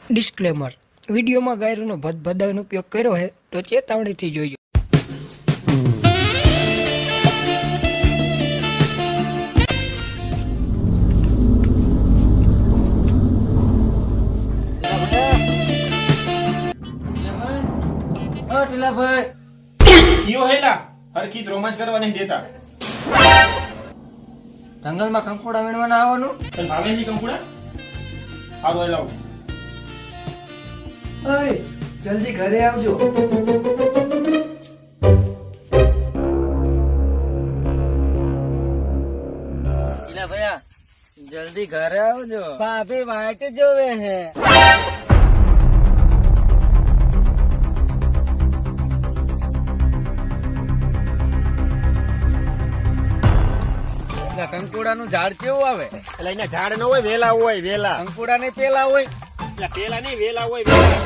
Disclaimer વિડીયોમાં ગાયરોનો ભદભદાનો ઉપયોગ કર્યો છે તો ચેતવણીથી જોજો। क्यों हेला हरखी रोमांस करवा नहीं देता जंगल में कंकुड़ा वीणवाना आवવાનું तन भावे जी कंकुड़ा हारो हेलाओ ओए जल्दी घरे आवजो। इला भैया जल्दी घरे आवजो, भाभी वाट जोवे है। કંકુડા નું ઝાડ કેવું આવે? એટલે એના ઝાડ ન હોય વેલા હોય વેલા કંકુડા ને પેલા હોય એટલે પેલા નહીં વેલા હોય વેલા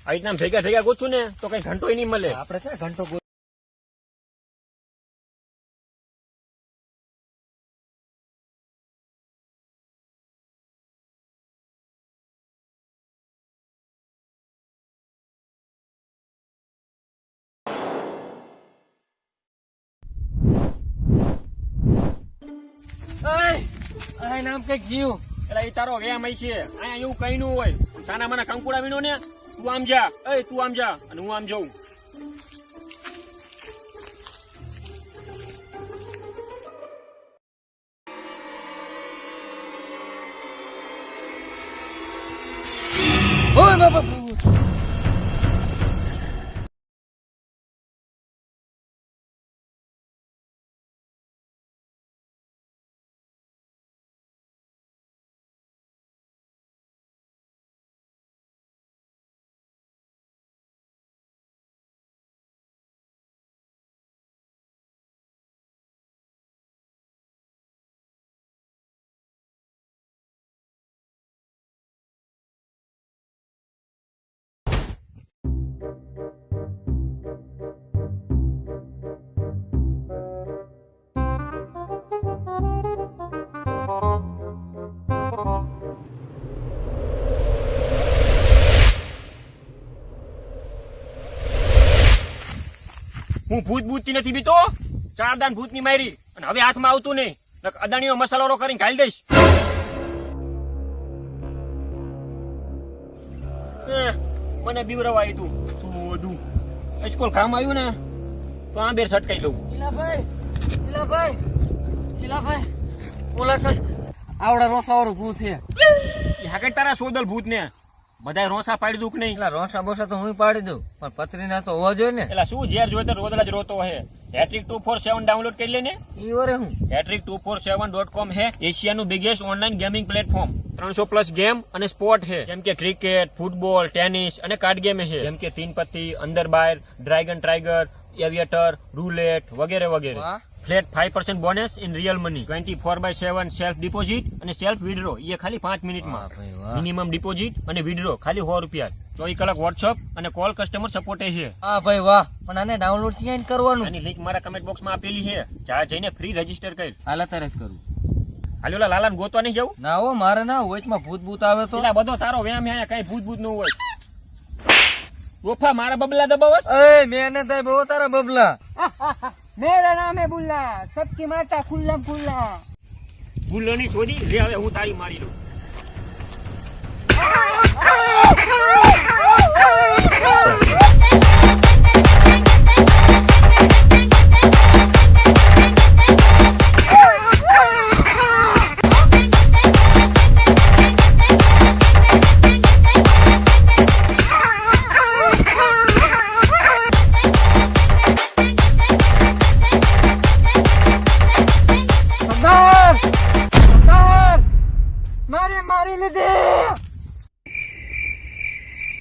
આ રીતના ભેગા ભેગા ગોતું ને તો કઈ ઘંટોય નહીં મળે આપણે છે ઘંટો નામ કઈક જીવ એટલે એ તારો વ્યામ છે અહીંયા એવું કઈ નું હોય સાના માના કંકુડા વીણો ને તું આમ જા તું આમ જા અને હું આમ જઉં ઓય બાપા હું ભૂત ભૂતથી નથી બીતો 4 દાન ભૂતની મારી અને હવે હાથમાં આવતું નહીં અદાણીનો મસાલો કરીને ખાઈ દઈશ મને બીવરવા આવ્યું તું બધું સ્કૂલ કામ આવ્યું ને તો આ બેર છટકાઈ દઉં ચીલાભાઈ ઓલા કર આવડા રોસાવાળું ભૂત છે હાકે તારા સોદલ ભૂત ને બધા રોસા પાડી દઉં કે નહીં એટલા રોસા બોસા તો હું પાડી દઉં પણ પતરીના તો હોવા જોઈએ ને એટલે શું ઝેર જોઈ તો રોદલા જ રોતો હે હેટ્રિક 247 ડાઉનલોડ કરી લે ને ઈ ઓરે હું હેટ્રિક247.com હે એશિયાનું biggest online gaming platform 300+ game અને સ્પોર્ટ હે જેમ કે ક્રિકેટ ફૂટબોલ ટેનિસ અને કાર્ડ ગેમ હે જેમ કે તીન પત્તી અંદર બાર ડ્રેગન ટ્રાઈગર એવિએટર રૂલેટ વગેરે વગેરે flat 5% bonus in real money 24/7 self deposit અને સેલ્ફ વિડ્રો એ ખાલી 5 મિનિટમાં મિનિમમ ડિપોઝિટ અને વિડ્રો ખાલી 100 રૂપિયા 24 કલાક વોટ્સઅપ અને કોલ કસ્ટમર સપોર્ટ છે હા ભાઈ વાહ પણ આને ડાઉનલોડ ક્યાં કરવાનું આની લિંક મારા કમેન્ટ બોક્સમાં આપેલી છે જા જઈને ફ્રી રજીસ્ટર કર હાલા તરત કરું હાલો ઓલા લાલાને ગોતવા નહીં જાવ ના હો મારે ના વચમાં ભૂત ભૂત આવે તો એટલે બધો તારો વ્યામ હે કઈ ભૂત ભૂત ન હોય ગોફા મારા બબલા દબાવસ ए मैंने तो बहुत तारा बबला मेरा नाम है बुल्ला सबकी माता खुल्ला खुल्ला ભૂલોની છોડી રે હવે હું તારી મારી લઉં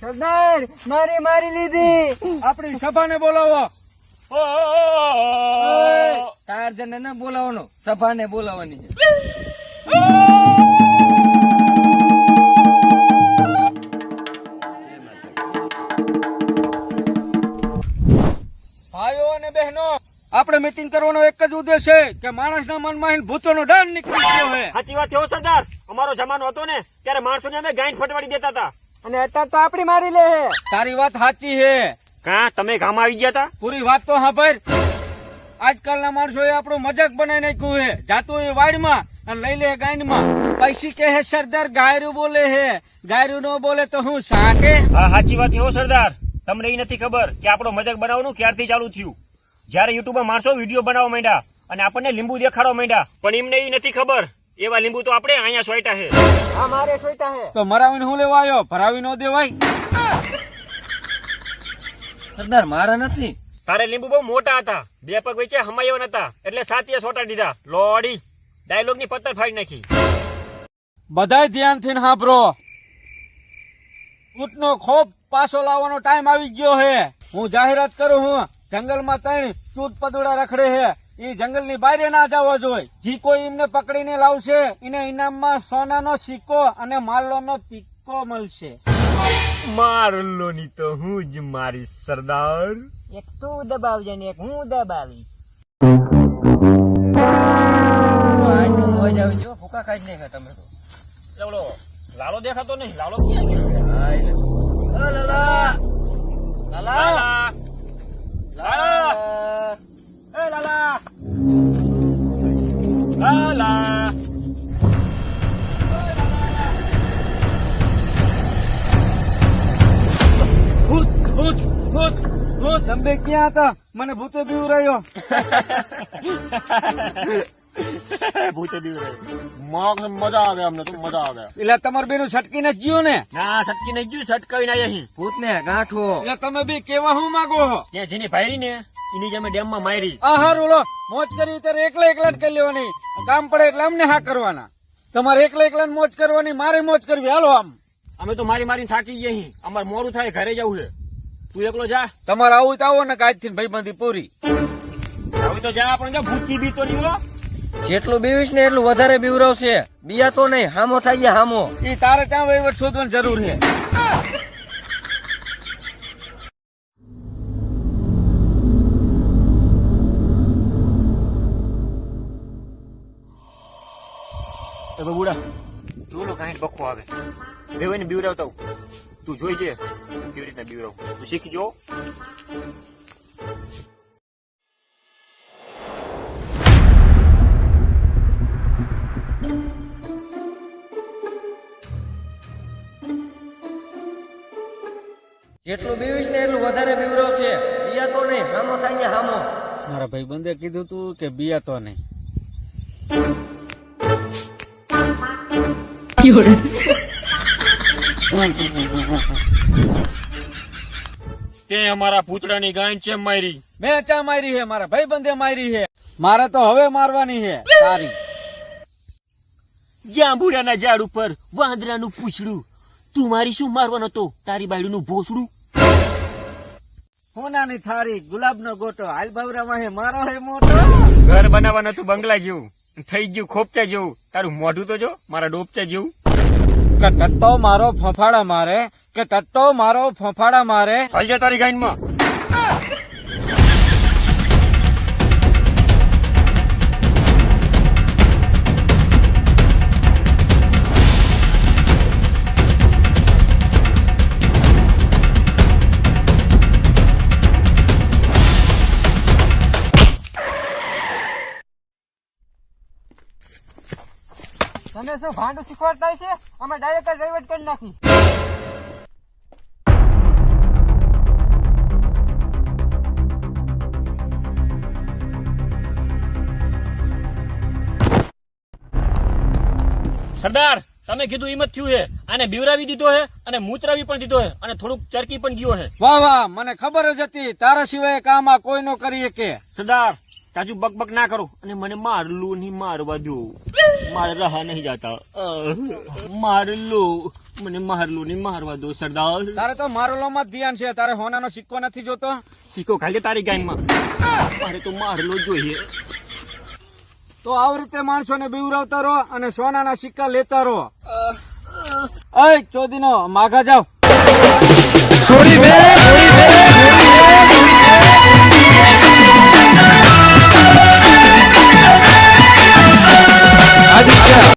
સરદાર મારી લીધી આપણી સભાને બોલાવો ઓ તાર જને ના બોલાવવાનો સભાને બોલાવવાની આપણે મીટિંગ કરવાનો એક જ ઉદ્દેશ છે કે માણસના મનમાં ભૂતોનો ડર નીકળી ગયો છે. સાચી વાત છે હો સરદાર. અમારો જમાનો હતો ને ત્યારે માણસોને અમે ગાંઠ ફટવાડી દેતા હતા. અને અત્યારે તો આપડી મારી લે હે. તારી વાત સાચી છે. કા તમે ગામ આવી ગયા હતા? પૂરી વાત તો સાંભળ. આજકાલના માણસોએ આપણું મજાક બનાવી નાખ્યું છે. જાતું એ વાડમાં અને લઈ લે ગાંડમાં. પૈસી કહે હે સરદાર ગાયરું બોલે હે, ગાયરું ન બોલે તો હું સાકે. હા સાચી વાત છે હો સરદાર. તમને એ નથી ખબર કે આપણો મજાક બનાવવાનું ક્યારથી ચાલુ થયું. જયારે યુટ્યુબમાં માણસો વિડીયો બનાવવા માંડ્યા અને આપણને લીંબુ દેખાડવા માંડ્યા, પણ એમને એ નથી ખબર એવા લીંબુ તો આપણે અહીંયા સોયટા છે. આ મારે સોઈતા હે. તો મરાવીને હું લેવા આવ્યો? ભરાવી ન દેવાય. સરદાર મારા નથી. તારે લીંબુ બહુ મોટા હતા, 2 પગ વચ્ચે હમાયવા નતા, એટલે સાતીએ સોટા દીધા. લોડી ડાયલોગ ની પત્તર ફાડી નાખી. બધાય ધ્યાનથી સાંભળો. ઊંટનો ખોપ પાછો લાવવાનો ટાઈમ આવી ગયો છે. હું જાહેરાત કરું હું, જંગલમાં 3 ચૂત પદુડા રખડે છે. એ જંગલની બહાર ના જવો જોઈએ. જે કોઈ એમને પકડીને લાવશે એને ઇનામમાં સોનાનો સિક્કો અને માલ્લોનો ટીક્કો મળશે. મારલો ની તો હું જ મારી સરદાર. એક તું દબાવજે ને એક હું દબાવી. ભૂકા ખાઈ જ નહીં તમે તો. ચાલો લાલો દેખાતો નહીં. લાલો ક્યાં ગયો? લાલા લાલા લાલા એ લાલા લાલા. ભૂત ભૂત ભૂત ભૂત. તમે ક્યાં હતા? મને ભૂતે બીવરાયો. ભૂતે દીવરે મજા આવે. અમને તો મજા આવે. એટલે તમારે બેનું છટકીને જ જીવો ને? ના સટકી નહીં ગયું, સટકાવી ના અહીં. ભૂત ને ગાંઠવો. એટલે તમે બી કેવા હું માંગો છો? ત્યાં જેની ભાઈરી ને એની જે અમે ડેમમાં મારી. આ હારું લો, મોજ કરવી ત્યારે એકલા જ કરી લેવાની. કામ પડે એટલે અમને હા કરવાના. તમારે એકલા મોજ કરવાની, મારે મોજ કરવી. હાલો આમ. અમે તો મારી મારીને થાકી ગયા અહીં. અમારે મોડું થાય, ઘરે જવું છે. તું એકલો જા. તમારે આવું તો આવો ને, કાજથી ભાઈબંધી પૂરી. હવે તો જા. આપણે ભૂતથી બી તો નહીં હો. જેટલું બીવીશ ને એટલું વધારે બીવરાવશે. બીયા તો નહીં, હામો થઈ ગયા હામો. એ તારે ત્યાં વહીવટ શોધવાની જરૂર છે. એ બબુડા તું કાંઈ બખો આવે બેવાઈને બીવરાવતા તું જોઈ જે કેવી રીતના બીવરાવ. તું શીખી જો. જેટલું બીવીશ ને એટલું વધારે બીવરાવશે. બીયા તો નહીં, હામો થઈ ગયા હામો. મારા ભાઈબંધે કીધું તું કે બિયા તો નહીં. તે અમારા પૂતળાની ગાય છે મારી. મેં ચા મારી છે, મારા ભાઈબંધે મારી છે. મારે તો હવે મારવાની છે તારી. જાંબુડાના ઝાડ ઉપર વાંદરાનું પૂછડું. તું મારી શું મારવાનો હતો? તારી બાયડીનું ભોસડું. સોનાની થાળી, ગુલાબનો ગોટો, હાલ બાવરામાં હે મારો હે મોટો. ઘર બનાવવાનું હતું બંગલા જેવું, થઈ ગયું ખોપચા જેવું. તારું મોઢું તો જો મારા ડોપચા જેવું. કે ટટ્ટો મારો ફફાડા મારે, કે ટટ્ટો મારો ફફાડા મારે. હજી તારી ગાયનમાં તમે શું ભાંડું શીખવાડતા છે? અમે ડાયરેક્ટ જ વહીવટ કરી નાખી. સરદાર તમે કીધું હિંમત થયું છે. આને બીવરાવી દીધો છે અને મૂતરાવી પણ દીધો છે અને થોડુંક ચરકી પણ ગયો છે. વાહ વાહ, મને ખબર જ હતી તારા સિવાય કામ આ કોઈ નો કરી શકે. સરદાર તાજુ બકબક ના કરો અને મને મારલું નહીં મારવા દો. મારે રહા નહીં જાતા. મારલો મને મારલું નહીં મારવા દો સરદાર. તારે તો મારો લોમાં જ ધ્યાન છે. તારે હોનાનો સિક્કો નથી જોતો? સિક્કો ખાલી તારી ગાયમાં. મારે તો મારલો જોઈએ. તો આવી રીતે માણસોને બીવરાવતા રહો અને સોનાના સિક્કા લેતા રહો. અય ચોદીનો માગા જાવ. સોરી બે છે